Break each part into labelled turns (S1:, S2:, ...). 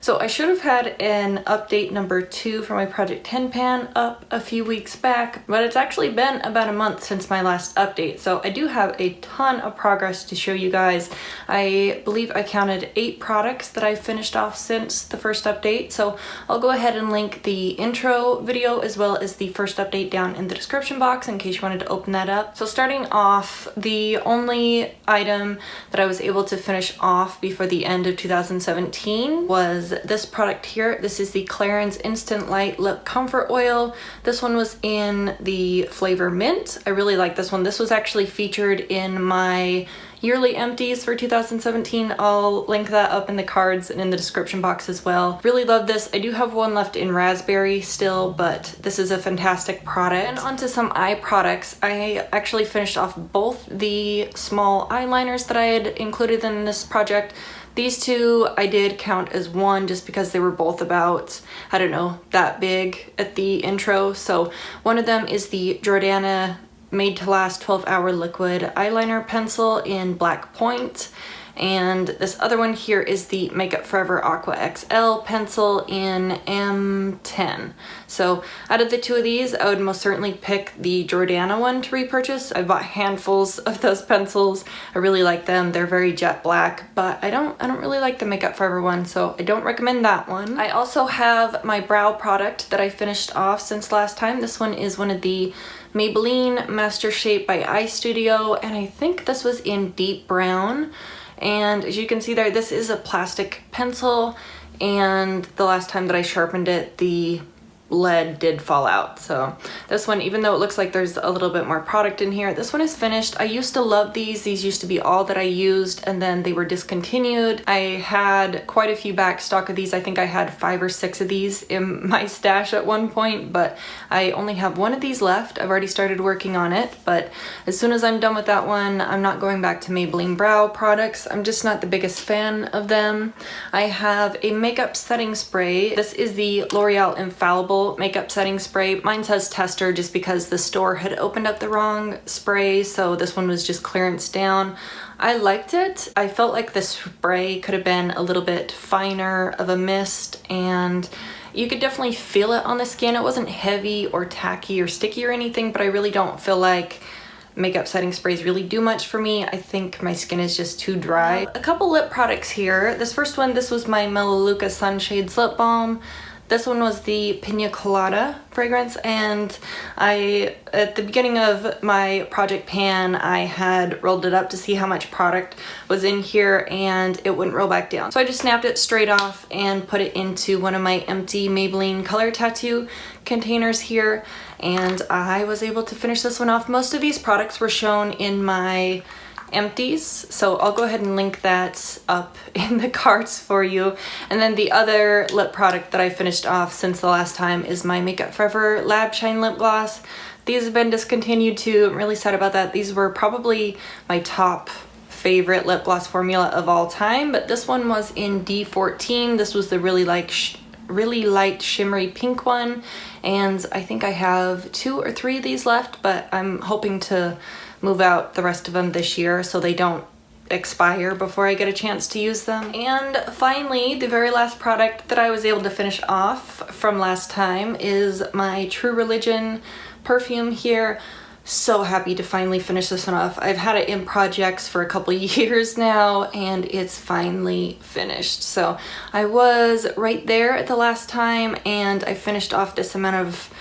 S1: So I should have had an update number 2 for my Project 10 pan up a few weeks back, but it's actually been about a month since my last update. So I do have a ton of progress to show you guys. I believe I counted 8 products that I've finished off since the first update. So I'll go ahead and link the intro video as well as the first update down in the description box in case you wanted to open that up. So starting off, the only item that I was able to finish off before the end of 2017 was this product here. This is the Clarins Instant Light Lip Comfort Oil. This one was in the flavor mint. I really like this one. This was actually featured in my yearly empties for 2017. I'll link that up in the cards and in the description box as well. Really love this. I do have one left in raspberry still, but this is a fantastic product. And onto some eye products. I actually finished off both the small eyeliners that I had included in this project. These two I did count as one just because they were both about, I don't know, that big at the intro. So one of them is the Jordana Made to Last 12-Hour Liquid Eyeliner Pencil in Black Point. And this other one here is the Makeup Forever Aqua XL pencil in M10. So out of the two of these, I would most certainly pick the Jordana one to repurchase. I bought handfuls of those pencils. I really like them. They're very jet black, but I don't really like the Makeup Forever one, so I don't recommend that one. I also have my brow product that I finished off since last time. This one is one of the Maybelline Master Shape by Eye Studio, and I think this was in deep brown. And as you can see there, this is a plastic pencil, and the last time that I sharpened it, the lead did fall out. So this one, even though it looks like there's a little bit more product in here, this one is finished. I used to love these. These used to be all that I used, and then they were discontinued. I had quite a few back stock of these. I think I had 5 or 6 of these in my stash at one point, but I only have one of these left. I've already started working on it, but as soon as I'm done with that one, I'm not going back to Maybelline brow products. I'm just not the biggest fan of them. I have a makeup setting spray. This is the L'Oreal Infallible makeup setting spray. Mine says tester just because the store had opened up the wrong spray, so this one was just clearance down. I liked it. I felt like the spray could have been a little bit finer of a mist, and you could definitely feel it on the skin. It wasn't heavy or tacky or sticky or anything, but I really don't feel like makeup setting sprays really do much for me. I think my skin is just too dry. A couple lip products here. This first one, this was my Melaleuca Sunshades Lip Balm. This one was the Pina Colada fragrance, and at the beginning of my Project Pan, I had rolled it up to see how much product was in here, and it wouldn't roll back down. So I just snapped it straight off and put it into one of my empty Maybelline Color Tattoo containers here, and I was able to finish this one off. Most of these products were shown in my empties, so I'll go ahead and link that up in the cards for you. And then the other lip product that I finished off since the last time is my Makeup Forever Lab Shine Lip Gloss. These have been discontinued too. I'm really sad about that. These were probably my top favorite lip gloss formula of all time, but this one was in D14. This was the really light shimmery pink one, and I think I have 2 or 3 of these left, but I'm hoping to move out the rest of them this year so they don't expire before I get a chance to use them. And finally, the very last product that I was able to finish off from last time is my True Religion perfume here. So happy to finally finish this one off. I've had it in projects for a couple years now, and it's finally finished. So I was right there at the last time, and I finished off this amount of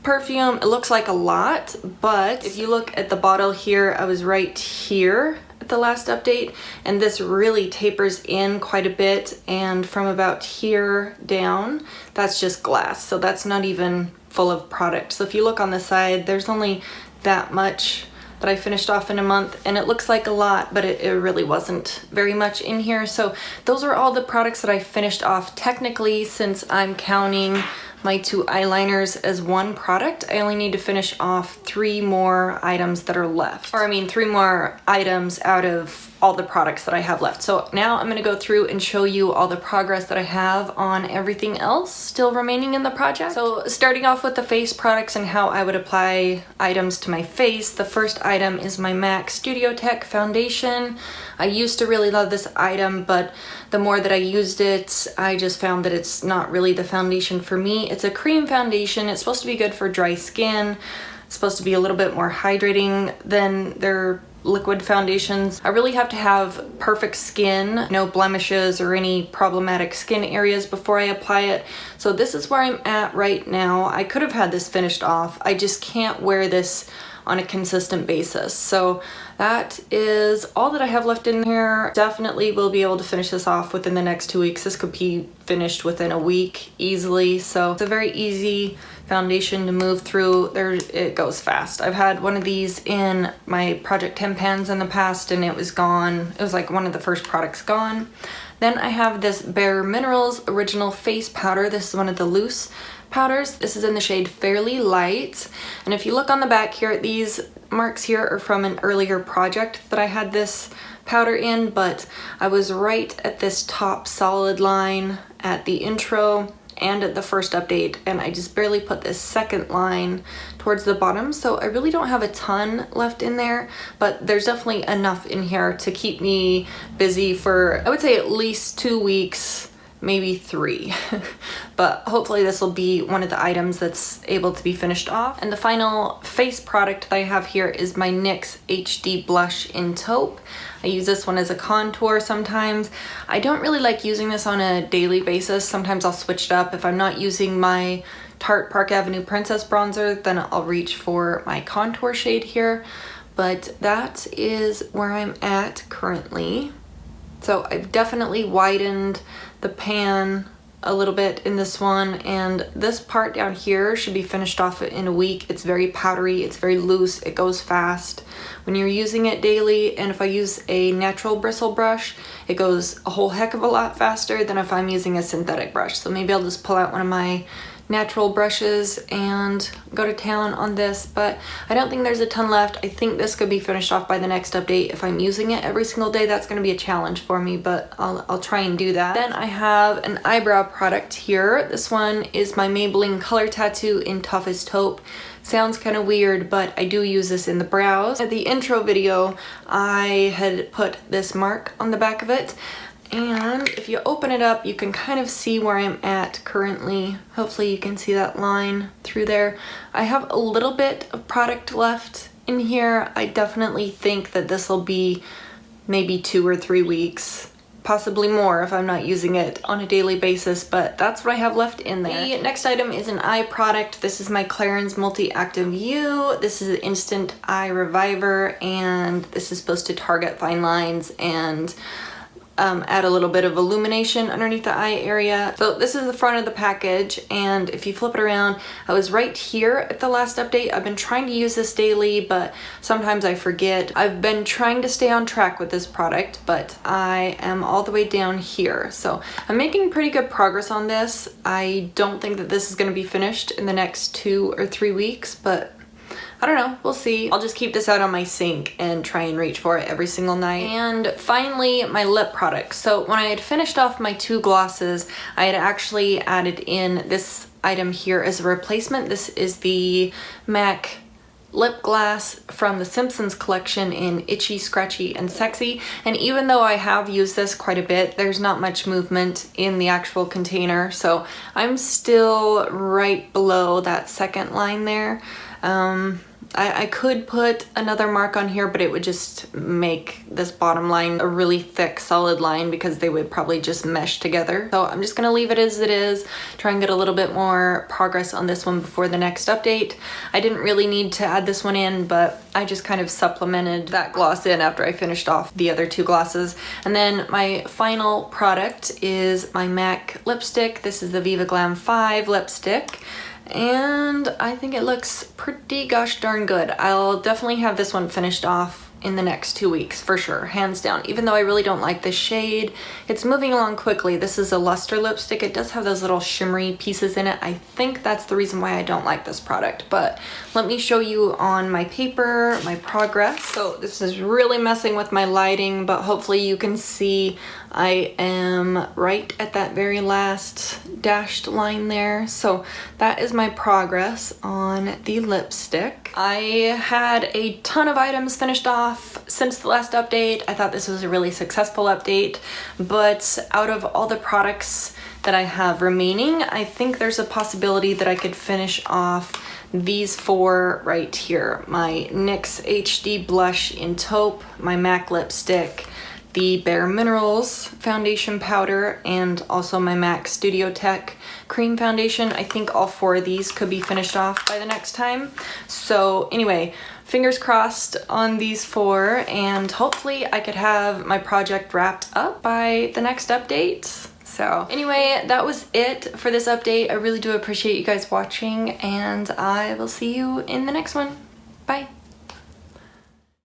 S1: perfume. It looks like a lot, but if you look at the bottle here, I was right here at the last update, and this really tapers in quite a bit, and from about here down, that's just glass, so that's not even full of product. So if you look on the side, there's only that much that I finished off in a month, and it looks like a lot, but it really wasn't very much in here. So those are all the products that I finished off technically, since I'm counting my 2 eyeliners as one product. I only need to finish off 3 more items that are left. Or I mean 3 more items out of all the products that I have left. So now I'm gonna go through and show you all the progress that I have on everything else still remaining in the project. So starting off with the face products and how I would apply items to my face, the first item is my MAC Studio Tech foundation. I used to really love this item, but the more that I used it, I just found that it's not really the foundation for me. It's a cream foundation. It's supposed to be good for dry skin. It's supposed to be a little bit more hydrating than their liquid foundations. I really have to have perfect skin, no blemishes or any problematic skin areas before I apply it. So this is where I'm at right now. I could have had this finished off. I just can't wear this on a consistent basis. So that is all that I have left in here. Definitely will be able to finish this off within the next 2 weeks. This could be finished within a week easily. So it's a very easy foundation to move through. It goes fast. I've had one of these in my Project 10 pans in the past and it was gone. It was like one of the first products gone. Then I have this Bare Minerals Original Face Powder. This is one of the loose powders. This is in the shade Fairly Light. And if you look on the back here, these marks here are from an earlier project that I had this powder in, but I was right at this top solid line at the intro and at the first update, and I just barely put this second line towards the bottom, so I really don't have a ton left in there, but there's definitely enough in here to keep me busy for, I would say, at least 2 weeks, maybe 3. But hopefully this will be one of the items that's able to be finished off. And the final face product that I have here is my NYX HD Blush in Taupe. I use this one as a contour sometimes. I don't really like using this on a daily basis. Sometimes I'll switch it up. If I'm not using my Tarte Park Avenue Princess bronzer, then I'll reach for my contour shade here. But that is where I'm at currently. So I've definitely widened the pan a little bit in this one, and this part down here should be finished off in a week. It's very powdery, it's very loose, it goes fast when you're using it daily, and if I use a natural bristle brush, it goes a whole heck of a lot faster than if I'm using a synthetic brush. So maybe I'll just pull out one of my natural brushes and go to town on this, but I don't think there's a ton left. I think this could be finished off by the next update. If I'm using it every single day, that's going to be a challenge for me, but I'll try and do that. Then I have an eyebrow product here. This one is my Maybelline Color Tattoo in Toughest Taupe. Sounds kind of weird, but I do use this in the brows. At the intro video, I had put this mark on the back of it, and if you open it up, you can kind of see where I'm at currently. Hopefully you can see that line through there. I have a little bit of product left in here. I definitely think that this will be maybe 2 or 3 weeks, possibly more if I'm not using it on a daily basis, but that's what I have left in there. The next item is an eye product. This is my Clarins Multi-Active U. This is an Instant Eye Reviver, and this is supposed to target fine lines and add a little bit of illumination underneath the eye area. So this is the front of the package, and if you flip it around, I was right here at the last update. I've been trying to use this daily, but sometimes I forget. I've been trying to stay on track with this product, but I am all the way down here. So I'm making pretty good progress on this. I don't think that this is going to be finished in the next 2 or 3 weeks, but I don't know, we'll see. I'll just keep this out on my sink and try and reach for it every single night. And finally, my lip products. So when I had finished off my 2 glosses, I had actually added in this item here as a replacement. This is the MAC lip glass from the Simpsons collection in Itchy, Scratchy, and Sexy. And even though I have used this quite a bit, there's not much movement in the actual container. So I'm still right below that second line there. I could put another mark on here, but it would just make this bottom line a really thick solid line because they would probably just mesh together. So I'm just gonna leave it as it is, try and get a little bit more progress on this one before the next update. I didn't really need to add this one in, but I just kind of supplemented that gloss in after I finished off the other 2 glosses. And then my final product is my MAC lipstick. This is the Viva Glam 5 lipstick, and I think it looks pretty gosh darn good. I'll definitely have this one finished off in the next 2 weeks for sure, hands down. Even though I really don't like the shade, it's moving along quickly. This is a luster lipstick. It does have those little shimmery pieces in it. I think that's the reason why I don't like this product, but let me show you on my paper my progress. So this is really messing with my lighting, but hopefully you can see I am right at that very last dashed line there. So that is my progress on the lipstick. I had a ton of items finished off since the last update. I thought this was a really successful update, but out of all the products that I have remaining, I think there's a possibility that I could finish off these 4 right here. My NYX HD blush in taupe, my MAC lipstick, the Bare Minerals foundation powder, and also my MAC Studio Tech cream foundation. I think all 4 of these could be finished off by the next time. So anyway, fingers crossed on these 4, and hopefully I could have my project wrapped up by the next update. So anyway, that was it for this update. I really do appreciate you guys watching, and I will see you in the next one. Bye.